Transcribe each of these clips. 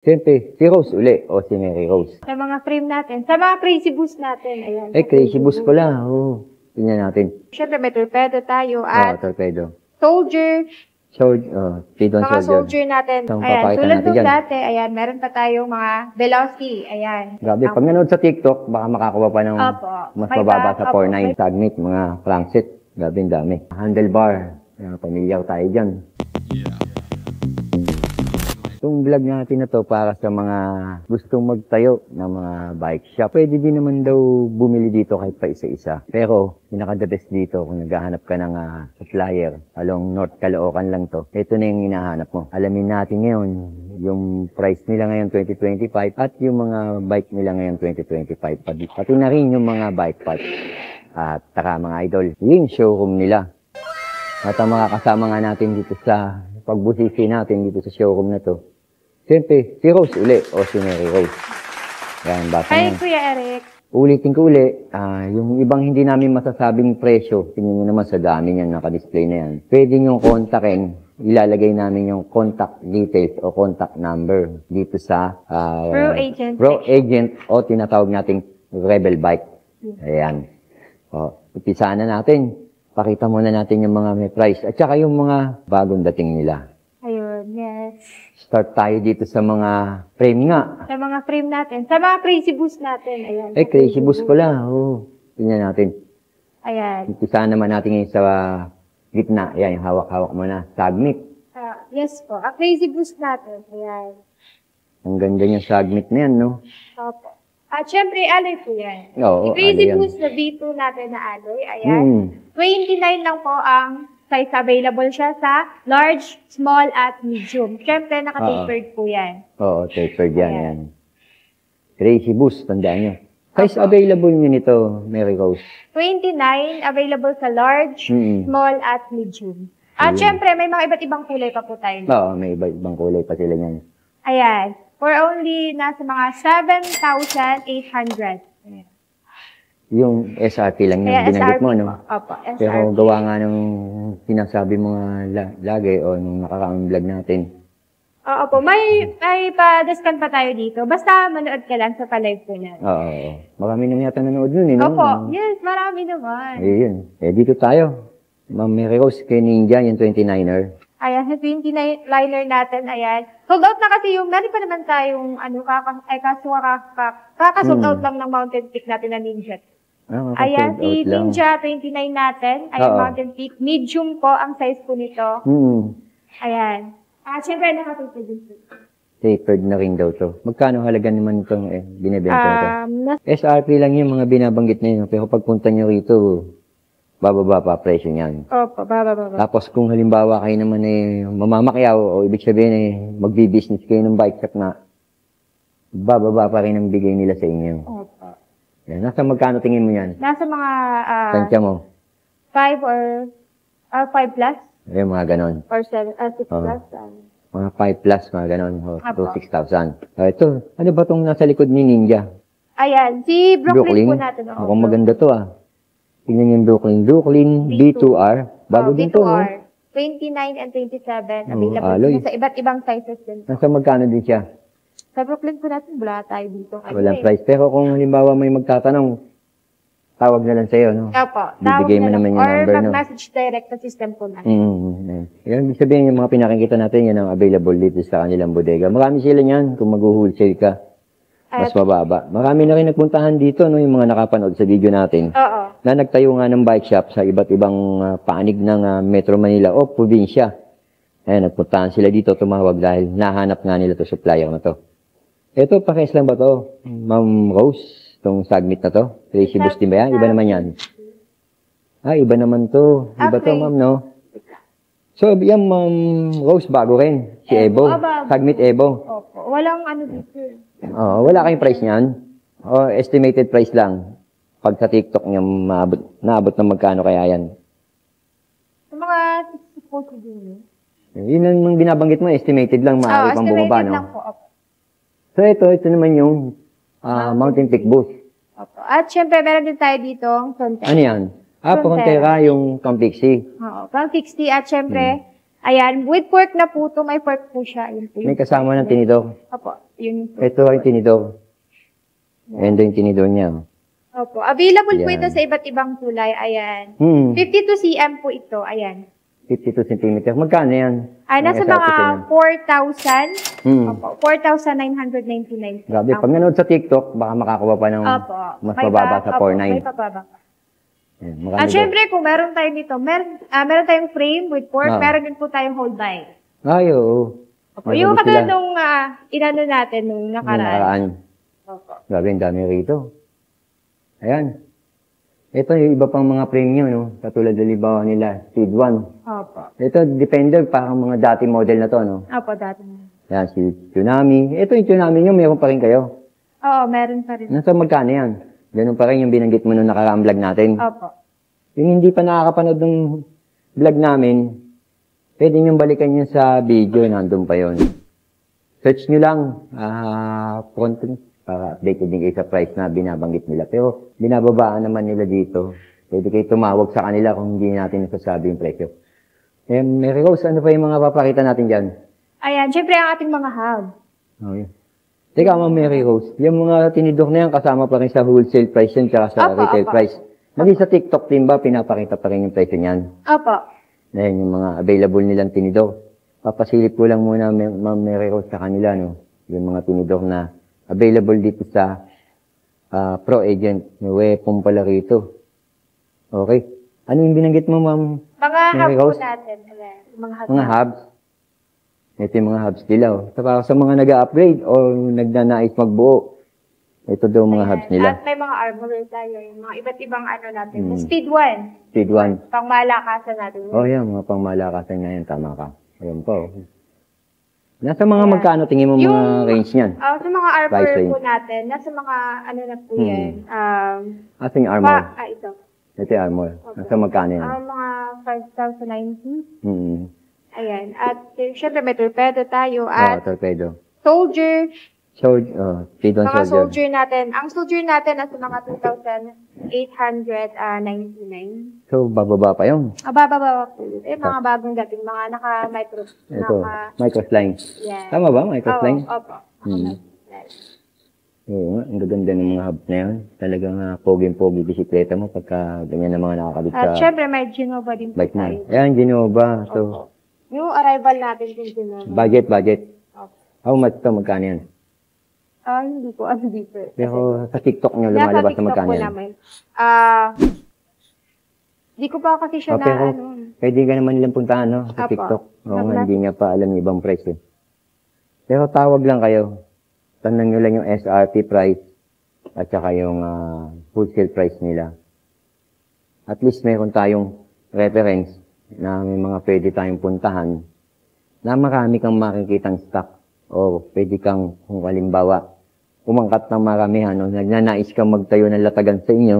Siyempre, si Rose uli o si Mary Rose. Sa mga frame natin, sa mga crazy boost natin, ayan. Crazy boost pala. Oo. Tingnan natin. Siyempre, may torpedo tayo at torpedo. soldier. Speed-on Mga soldier. soldier natin. So, Ayan, papakita tulad natin nung dyan. dati, ayan, meron pa tayong mga velocity. Ayan. Grabe, pag nanood sa TikTok, baka makakuha pa ng Opo. mas May mababa pa- sa opo. 4.9 sagmit, mga crankset. Grabe, ang dami. Handlebar. Pamilyar tayo dyan. Itong vlog natin na to para sa mga gustong magtayo ng mga bike shop. Pwede din naman daw bumili dito kahit pa isa-isa. Pero, pinaka-the best dito kung naghahanap ka ng supplier along North Caloocan lang to. Ito na yung hinahanap mo. Alamin natin ngayon yung price nila ngayon 2025 at yung mga bike nila ngayon 2025. Pati na rin yung mga bike parts. At saka mga idol, yung showroom nila. At ang mga kasama nga natin dito sa pagbusisi natin dito sa showroom na to. Siyempre, si Rose uli o si Mary Rose. Yan, bata Hi, yan. Kuya Eric. Ulitin ko uli, yung ibang hindi namin masasabing presyo, tingnan nyo naman sa dami niyan, naka-display na yan. Pwede nyo kontakin, ilalagay namin yung contact details o contact number dito sa Pro Agent o tinatawag nating Rebel Bike. Ayan. Upisaan na natin. Pakita muna natin yung mga may price at saka yung mga bagong dating nila. Ayun, yes. Start tayo dito sa mga frame nga. Sa mga frame natin, sa mga crazy boost natin, ayan. Crazy boost pala. Tingnan natin. Ayan. Upisaan naman natin ngayon sa gitna. Ayan, yung hawak-hawak mo na. Sagmit. Yes po, crazy boost natin, ayan. Ang ganda niya sagmit na yan, no? Opo. At syempre, alloy po yan. Oo, Yung crazy alloy yan. boost na V2 natin na alloy, ayan. 29 lang po ang size available siya sa large, small, at medium. Syempre, naka-tapered po yan. Oo, tapered yan. Ayan. Yan. Crazy boost, tandaan nyo. Size available nyo nito, Mary Rose. 29 available sa large, small, at medium. At syempre, may mga iba't ibang kulay pa po tayo. Oo, may ibang kulay pa sila niyan. Ayan. For only nasa mga 7,800. Ayan. Yung SRP lang yung Kaya binanggit SRP mo, no? po. Opo, SRP. Pero gawa nga nung sinasabi mo nga lagi o nung nakakaang vlog natin. Oo po. May pa-discount pa tayo dito. Basta manood ka lang sa pa-live po niyan. Oo. Marami nang yata nanood nun, no? Opo. Yes, marami naman. Ayun. Dito tayo. Ma'am Mary Rose kay Ninja, yung 29er. Ayan, sa 29-liner natin, ayan. Sold out na kasi yung, meron pa naman tayong, kaka-sold out lang ng Mountain Peak natin na Ninja. Ayan, si Ninja 29 natin, ayan, Mountain Peak. Medium po ang size po nito. Ayan. Siyempre, nakatulad din po. Tapered na rin daw to. Magkano halaga naman itong binibenta ito? SRP lang yung mga binabanggit na yun. Pero pagpunta nyo rito, bababa pa presyo niyan. Opo, bababa. Tapos kung halimbawa kayo naman mamamakyaw o ibig sabihin magbi-business kayo ng bike shop na, bababa pa rin ang bigay nila sa inyo. Opo. Yan. Nasa magkano tingin mo yan? Nasa mga Tansya mo? 5 or 5 plus? Yung mga ganon. Or 6 plus? Mga 5 plus, mga ganon. Apo. 6,000. Ito, ano ba itong nasa likod ni Ninja? Ayan, si Brooklyn po natin. Mukhang maganda to Tingnan yung Brooklyn B2R. Bago din to, no? B2R. 29 and 27 available alloy. sa iba't ibang sizes din. Nasa magkano din siya? Sa Brooklyn po natin, wala tayo dito. Walang price. Pero kung halimbawa may magtatanong, tawag na lang sa'yo, no? Opo. Bibigay mo naman yung number, no? Or mag-message direct sa system po natin. Yan, ibig sabihin yung mga pinakikita natin, yan ang available dito sa kanilang bodega. Marami sila niyan kung mag-wholesale ka. Mas mababa. Marami na rin nagpuntahan dito, no? Yung mga nakapanood sa video natin. Oo. Na nagtayo nga ng bike shop sa iba't ibang panig ng Metro Manila o probinsya. Ayan, nagpuntahan sila dito, tumawag dahil nahanap nga nila to supplier na to. Ito, pakis lang ba to? Ma'am Rose, itong sagmit na to? Crazy boost din ba yan? Iba naman yan. Iba naman to. Iba to, ma'am, no? So, yan, Ma'am Rose, bago rin. Si Evo. Sagmit Evo. Opo. Walang ano dito. Wala kayong price niyan? O estimated price lang? Pag sa TikTok niya, naabot na magkano kaya yan? Sa mga 60 din. Yun ang binabanggit mo, estimated lang, maaari pang bumaba, no? Lang po, opo. So ito naman yung Mountain Peak boost. Opo. At syempre, meron din tayo dito ang Frontera. Ano yan? Frontera yung Campixie. Oo, pang 60 at syempre, ayan, with pork na po ito, may pork po siya. Yun po May kasama ng tinidor. Opo. Yun po. Ito ay tinidor. Ayan daw yung tinidor niya. Opo. Available po Ayan. ito sa iba't ibang kulay. Ayan. Hmm. 52 cm po ito. Ayan. 52 cm. Magkano yan? Ay, nasa Ang SRP mga niya. 4,000. Hmm. Opo. 4,999. Grabe. Pag nanood sa TikTok, baka makakuha pa ng Opo. mas mababa sa Opo, 4.9. may pababa. Ayan, At magkano daw? syempre, kung meron tayo dito, meron tayong frame with fork, Ah. meron din po tayong hold by. Ay, oo. Opo. Ay, Yung bago katulad sila. nung inano natin nung Yung nakaraan. Opo. Grabe, ang dami rito. Ayan. Ito yung iba pang mga premium, no? Katulad ng libawa nila, Speed 1. Opo. Ito, Defender, parang mga dati model na to, no? Opo, dati. Ayan, si Tsunami. Ito yung Tsunami nyo, meron pa rin kayo. Oo, meron pa rin. Nasa magkano yan? Ganun pa rin yung binanggit mo nung nakaraang vlog natin. Opo. Yung hindi pa nakakapanood ng vlog namin, pwede nyo balikan yun sa video, nandun pa yun. Search nyo lang, content, para updated din kayo sa price na binabanggit nila. Pero binababaan naman nila dito. Pwede kayo tumawag sa kanila kung hindi natin nasasabi yung presyo. Eh, Mary Rose, ano pa yung mga papakita natin dyan? Ayan, syempre ang ating mga hub. Okay. Teka, Ma'am Mary Rose, yung mga tinidor na yan, kasama pa rin sa wholesale price yan, tsaka sa Opo, retail opo. price. Nandito sa TikTok din ba, pinapakita pa rin yung presyo niyan? Opo. Ayan, yung mga available nilang tinidor. Papasilip ko lang muna, Ma'am Mary Rose, sa kanila, no? Yung mga tinidor na available dito sa Pro Agent. May weapon pala rito. Okay. Ano yung binanggit mo, Ma'am? Mga Mary hub po Rose? natin. Ayan, mga hub. Mga hubs. Ito yung mga hubs nila. Oh. Sa mga nag-upgrade o nagnanais magbuo. Ito daw mga hubs nila. At may mga armorer tayo. Yung mga iba't ibang ano natin. Hmm. Speed 1. Speed 1. Pang malakasan natin. Oh, yan. Mga pangmalakasan nga yan. Tama ka. Ayan po. Nasa mga Ayan. magkano tingin mo mga Yung- range niyan? Sa mga Price armorer range. po natin, nasa mga ano na po Hmm. yan. Ating armor. Ito. Ito yung armor. Nasa magkano yan? Mga 5,090. Hmm. Ayan. At syempre may torpedo tayo. Oh, At torpedo. soldier. Speed 1 Mga soldier. soldier natin. Ang soldier natin nasa mga 2,899. So, bababa pa yun. Bababa po. Mga bagong dating. Mga naka-micro. Ito, microslime. Yan. Tama ba? Microslime? Opo. Hmm. Oo nga, ang gaganda ng mga hubs na yun. Talagang pogi-pogi bisikleta mo pagka ganyan na mga nakakabit At sa syempre may Genova din po bike mo. tayo. Ayan, Genova. So, Yung arrival natin din Genova. budget. Opo. How much to? Magkano yan? Hindi ko ano dito. Pero sa TikTok nyo Nasa lumalabas na TikTok magkano po yan. namin. Di ko pa kasi siya na pero ano. pwede ka naman nilang puntahan, no? Sa Apo. TikTok. Oo nga, Nagla- hindi niya pa alam yung ibang price eh. Pero tawag lang kayo. Tanong nyo lang yung SRP price at saka yung wholesale price nila. At least meron tayong reference na may mga pwede tayong puntahan na marami kang makikitang stock o pwede kang, kung halimbawa, umangkat ng maramihan o nagnanais kang magtayo ng latagan sa inyo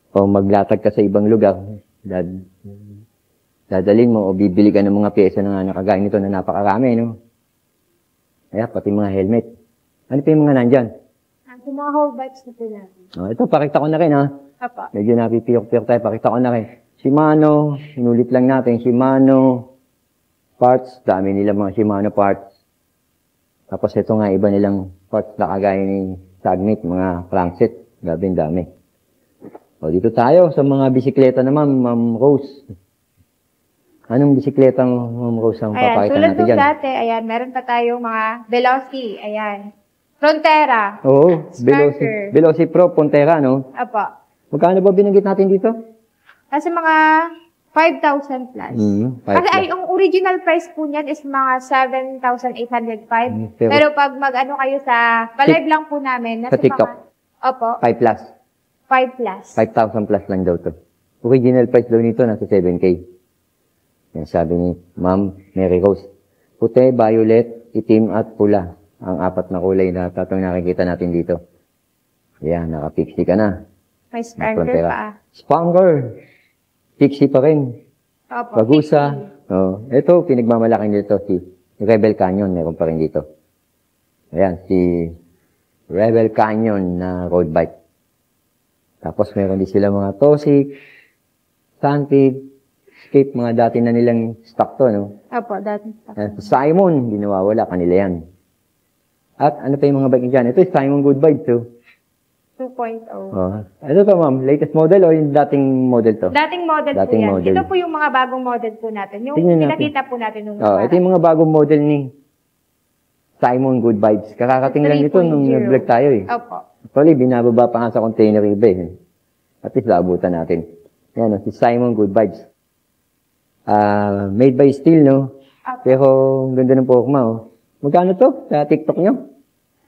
o maglatag ka sa ibang lugar, dadalhin mo o bibili ka ng mga pyesa na nakagaya nito na napakarami, no? Kaya pati mga helmet. Ano pa yung mga nandyan? Sa mga whole bikes na po natin. Ito, pakita ko na rin, ha? Apa. Medyo napipiyok-piyok tayo, pakita ko na rin. Shimano, inulit lang natin, Shimano parts, dami nila mga Shimano parts. Tapos ito nga, iba nilang parts na kagaya ni Sagmit, mga crankset. Grabe, ang dami. O, dito tayo sa mga bisikleta naman, Ma'am Rose. Anong bisikleta, Ma'am Rose, ang Ayan, papakita tulad natin nung dyan? dati, ayan, meron pa tayong mga Veloci, ayan. Frontera. Oo, Starter. Veloci Pro, Pontera, no? Apa. Magkano ba binanggit natin dito? Kasi mga 5,000 plus. Kasi ay, ang original price po niyan is mga 7,805. Pero pag mag-ano kayo sa, pa-live lang po namin. Sa TikTok? Opo, 5 plus. 5 plus. 5,000 plus lang daw to. Original price daw nito, nasa 7K. Yan sabi ni Ma'am Mary Rose. Puti, violet, itim at pula. Ang apat na kulay na tatong nakikita natin dito. Yan, naka-pixie ka na. May spanker pa. Spanker! Pixie pa rin. Opo, Pagusa. pixie. Oh, ito, pinagmamalaki nito si Rebel Canyon. Meron pa rin dito. Ayan, si Rebel Canyon na road bike. Tapos meron din sila mga Tosik, Stampede, Escape, mga dati na nilang stock to, no? Opo, dati. Ayan, si Simon, hindi nawawala, kanila yan. At ano pa yung mga bike dyan? Ito is Simon Good Vibes, so. 2.0. Oh. Ito to, ma'am. Latest model o yung dating model to? Dating model po Dating yan. model. Ito po yung mga bagong model po natin. Yung Tingnan natin. pinakita po natin nung Ito yung mga bagong model ni Simon Good Vibes. Kakakating lang ito nung 3.0. nag-vlog tayo eh. Opo. Actually, binababa pa nga sa container iba eh. At least naabutan natin. Yan, si Simon Good Vibes. Made by steel, no? Opo. Pero, ang ganda ng porma, oh. Magkano to sa TikTok nyo?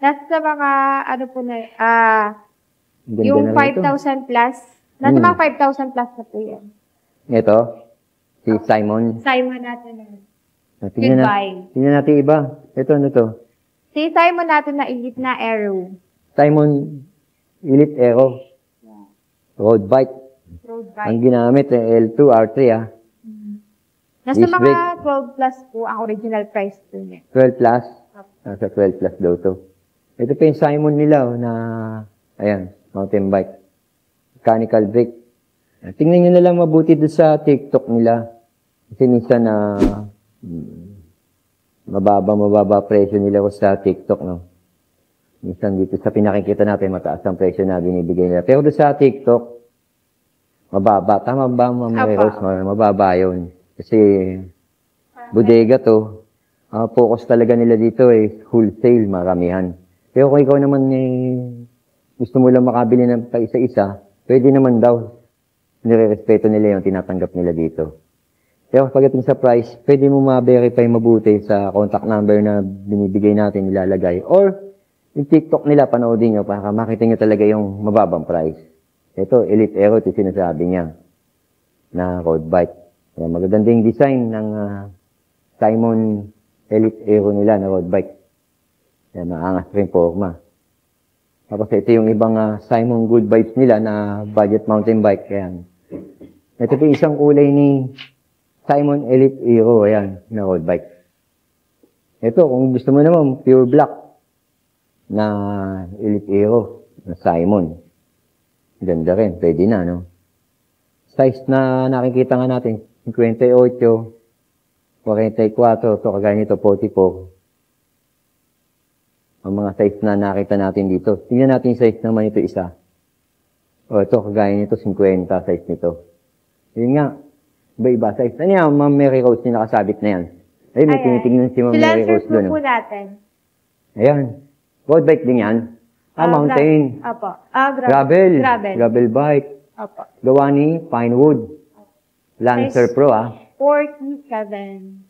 Nasa mga, ano po na, Ang ganda yung na rin ito. 5,000 plus. Nasa mga 5,000 plus na po yan. Ito, si Simon. Simon natin na. Tingnan Goodbye. Tingnan natin iba. Ito, ano to? Si Simon natin na elite na Aero. Simon Elite Aero. Road bike. Road Ang bike. ginamit, L2, R3, ah. Nasa Disc mga brake. 12 plus po ang original price po niya. 12 plus. Nasa 12 plus daw to. Ito pa yung Simon nila, oh, na, ayan, mountain bike. Mechanical brake. Tingnan nyo na lang mabuti doon sa TikTok nila. Kasi minsan na, mababa presyo nila ko sa TikTok, no? Minsan dito sa pinakikita natin, mataas ang presyo na binibigay nila. Pero doon sa TikTok, mababa. Tama ba, Ma'am Mary Rose? Mababa yun. Kasi, bodega to. Focus talaga nila dito wholesale, maramihan. Pero kung ikaw naman gusto mo lang makabili ng isa-isa, pwede naman daw. Nire-respeto nila yung tinatanggap nila dito. Pero pagdating sa price, pwede mo ma-verify mabuti sa contact number na binibigay natin, nilalagay. Or, yung TikTok nila, panoodin nyo para makita nyo talaga yung mababang price. Ito, Elite Aero, ito sinasabi niya na road bike. Yan, magagandang design ng Simon Elite Aero nila na road bike. Yan, maangas rin forma. Tapos ito yung ibang Simon Good Vibes nila na budget mountain bike. Yan. Ito yung isang kulay ni Simon Elite Aero, ayan, na road bike. Ito, kung gusto mo naman, pure black na Elite Aero na Simon. Ganda rin, pwede na, no? Size na nakikita nga natin, 58, 44, ito kagaya nito, 44. Ang mga size na nakita natin dito. Tingnan natin yung size naman ito isa. O, ito kagaya nito, 50 size nito. Yun nga, iba-iba size. Ano yan, Ma'am Mary Rose, yung nakasabit na yan? Ay, may tinitingnan si Ma'am Mary Rose doon. po natin. Ayan. Road bike din yan. Mountain. Opo. Gravel. Gravel. Gravel bike. Opo. Gawa ni Pinewood. Lancer Nice. Pro, 47.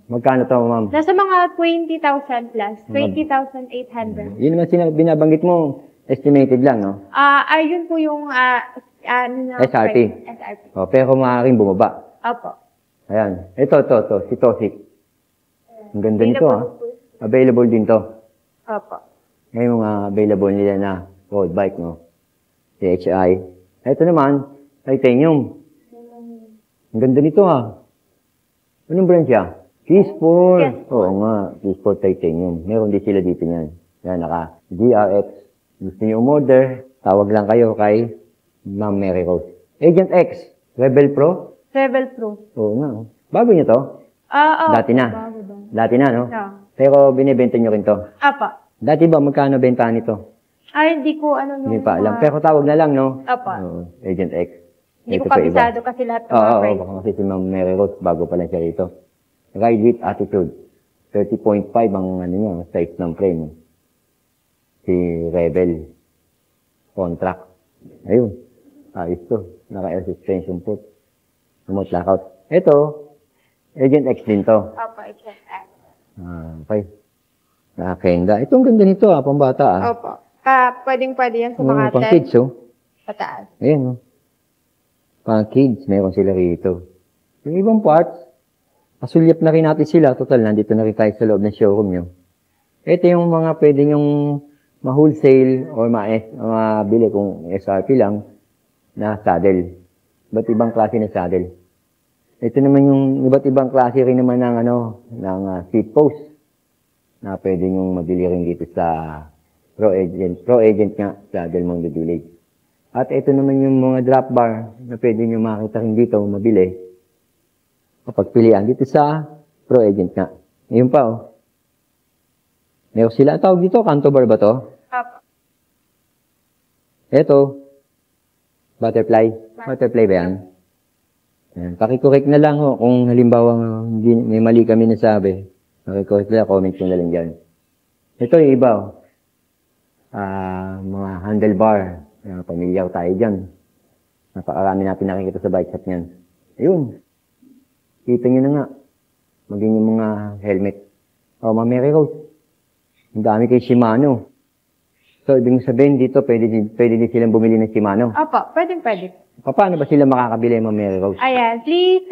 Magkano to, ma'am? Nasa mga 20,000 plus. 20,800. Yun naman binabanggit mo, estimated lang, no? Ayun po yung SRP. SRP. Pero maaaring bumaba. Opo. Ayan. Ito, si Tosik. Ang ganda nito, Available din to. Opo. Ngayon mga available nila na road bike, no? CHI. Ito naman, titanium. Ang ganda nito, Anong brand siya? Keesport. Oo nga, Keesport Titanium. Meron din sila dito niyan. Yan, naka GRX. Gusto niyo umorder, tawag lang kayo kay Ma'am Mary Rose. Agent X, Rebel Pro. Rebel Pro. Oo nga. Bago niyo to? Dati na. Bago ba? Dati na, no? No. Pero binibenta niyo rin to. Opo. Dati ba, magkano benta nito? Hindi ko yung... Hindi pa alam. Pero tawag na lang, no? Opo. Agent X. Hindi ko Ito pa iba. kabisado kasi lahat ng mga price. Baka kasi si Ma'am Mary Rose, bago pa lang siya rito. Ride with attitude. 30.5 ang size ng frame. Si Rebel. Contract. Ayun. Ayos to. Naka-air suspension po. Remote lockout. Ito, Agent X din to. Opo, HSX. Okay. Nakakenda. Ito ang ganda nito, pambata, Opo. Pwedeng-pwede yan sa mga pang kids, pataas. Ayan, pang kids, meron sila rito. Yung ibang parts, asulyap na rin natin sila. Total, nandito na rin tayo sa loob ng showroom nyo. Ito yung mga pwede yung ma-wholesale or mabili kung SRP lang na saddle. Iba't ibang klase ng saddle. Ito naman yung iba't ibang klase rin naman ng ng seat post na pwede yung mabili rin dito sa Pro Agent. Pro Agent nga sa Del Mundo Village. At ito naman yung mga drop bar na pwede nyo makita rin dito mabili. Kapag pilihan dito sa Pro Agent nga. Ngayon pa, Meron sila, tawag dito, Canto Bar ba to? Opo. Ito, butterfly. Butterfly ba yan? Ayan. Pakicorrect na lang ho, kung halimbawa hindi, may mali kami nasabi. Pakicorrect na, comment nyo na lang dyan. Ito yung iba, mga handlebar. Pamilyar tayo dyan. Napakarami natin nakikita sa bike shop niyan. Ayun. Kita nyo na nga. Maging yung mga helmet. Ma'am Mary Rose. Ang dami kay Shimano. So, ibig sabihin dito, pwede din silang bumili ng Shimano. Opo, pwede. Paano ba sila makakabili, Ma'am Mary Rose? Ayan, please,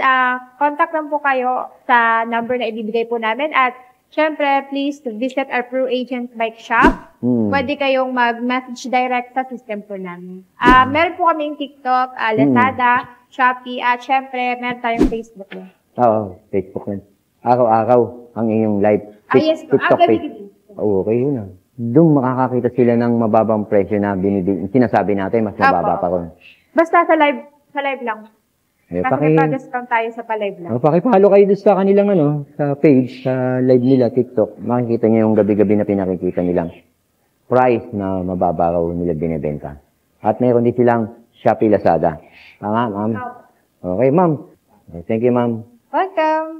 contact lang po kayo sa number na ibibigay po namin. At, syempre, please visit our Pro Agent Bike Shop. Pwede kayong mag-message direct sa system po namin. Meron po kaming TikTok, Lazada, Shopee, at syempre, meron tayong Facebook. Oo, Facebook na. Araw-araw ang inyong live. Yes po. TikTok page. Okay, yun ah. Doon makakakita sila ng mababang presyo na sinasabi natin, mas mababa pa ron. Basta sa live lang. Kasi nagpa-discount tayo sa pa-live lang. Pakipalo kayo doon sa kanilang sa page, sa live nila, TikTok. Makikita niyo yung gabi-gabi na pinakikita nilang price na mababa raw nila binibenta. At mayroon din silang Shopee, Lazada. Tama, ma'am? Okay, ma'am. Thank you, ma'am. Welcome.